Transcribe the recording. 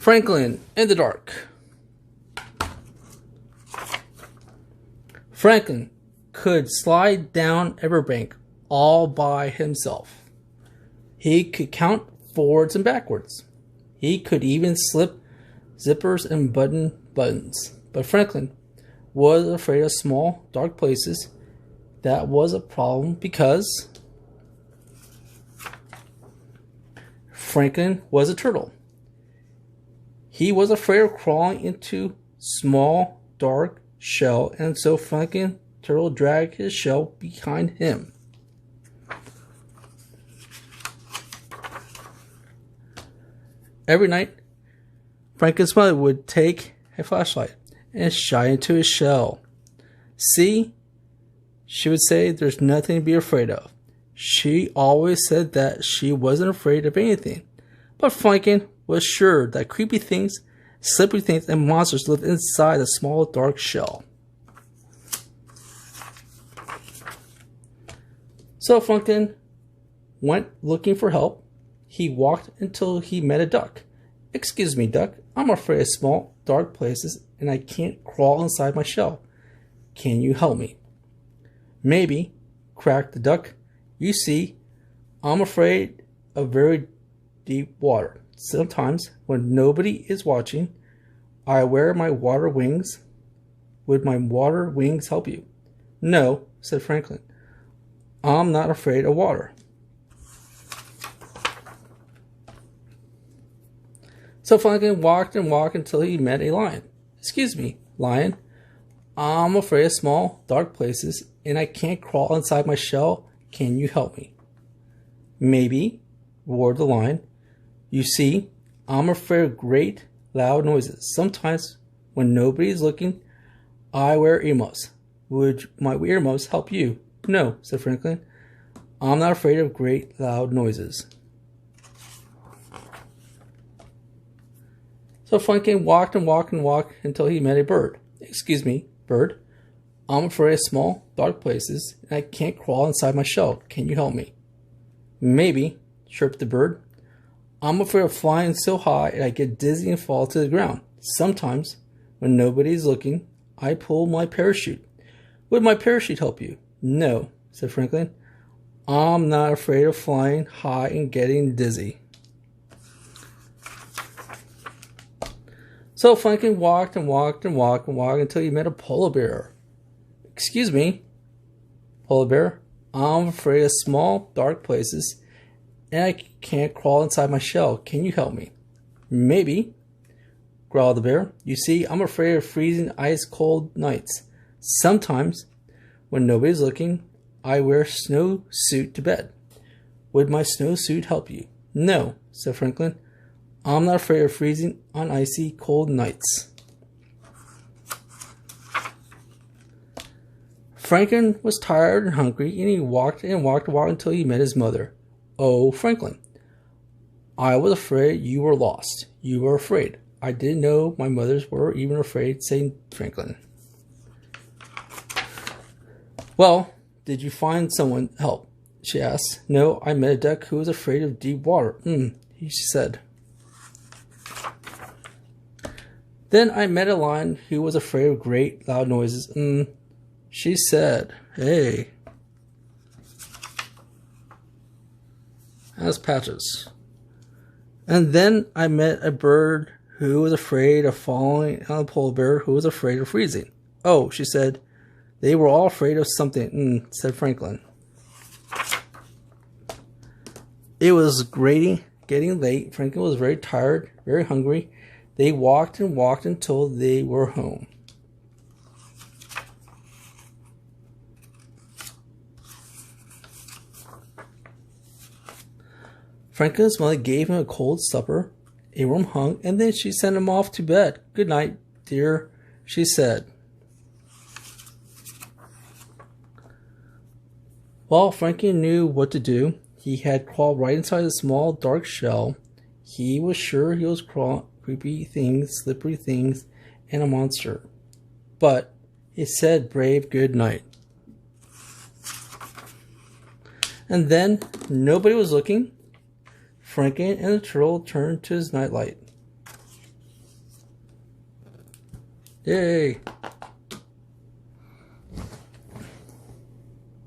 Franklin in the dark. Franklin could slide down a riverbank all by himself. He could count forwards and backwards. He could even slip zippers and buttons. But Franklin was afraid of small, dark places. That was a problem because Franklin was a turtle. He was afraid of crawling into small, dark shell, and so Franklin Turtle dragged his shell behind him. Every night, Franklin's mother would take a flashlight and shine into his shell. See, she would say, there's nothing to be afraid of. She always said that she wasn't afraid of anything. But Franklin was sure that creepy things, slippery things, and monsters lived inside a small dark shell. So Franklin went looking for help. He walked until he met a duck. "Excuse me, duck, I'm afraid of small, dark places and I can't crawl inside my shell. Can you help me?" "Maybe," cracked the duck. "You see, I'm afraid of very deep water. Sometimes, when nobody is watching, I wear my water wings. Would my water wings help you?" "No," said Franklin. "I'm not afraid of water." So Franklin walked and walked until he met a lion. "Excuse me, lion, I'm afraid of small, dark places, and I can't crawl inside my shell. Can you help me?" "Maybe," roared the lion. "You see, I'm afraid of great, loud noises. Sometimes, when nobody is looking, I wear earmuffs. Would my earmuffs help you?" "No," said Franklin. "I'm not afraid of great, loud noises." So Franklin walked and walked and walked until he met a bird. "Excuse me, bird, I'm afraid of small, dark places, and I can't crawl inside my shell. Can you help me?" "Maybe," chirped the bird. "I'm afraid of flying so high that I get dizzy and fall to the ground. Sometimes, when nobody's looking, I pull my parachute. Would my parachute help you?" "No," said Franklin. "I'm not afraid of flying high and getting dizzy." So Franklin walked and walked and walked and walked until he met a polar bear. "Excuse me, polar bear, I'm afraid of small, dark places, and I can't crawl inside my shell. Can you help me?" "Maybe," growled the bear. "You see, I'm afraid of freezing ice-cold nights. Sometimes, when nobody's looking, I wear a snowsuit to bed. Would my snowsuit help you?" "No," said Franklin. "I'm not afraid of freezing on icy, cold nights." Franklin was tired and hungry, and he walked and walked and walked until he met his mother. "Oh, Franklin, I was afraid you were lost. You were afraid. I didn't know my mothers were even afraid," said Franklin. "Well, did you find someone help?" she asked. "No, I met a duck who was afraid of deep water," she said. "Then I met a lion who was afraid of great, loud noises," she said. "Hey." As Patches. "And then I met a bird who was afraid of falling, and a polar bear who was afraid of freezing." "Oh," she said. "They were all afraid of something," said Franklin. It was getting late. Franklin was very tired, very hungry. They walked and walked until they were home. Franklin's mother gave him a cold supper, a warm hug, and then she sent him off to bed. "Good night, dear," she said. Well, Franklin knew what to do. He had crawled right inside a small, dark shell. He was sure he was crawling creepy things, slippery things, and a monster. But he said brave good night. And then, nobody was looking. Franklin and the turtle turned to his nightlight. Yay!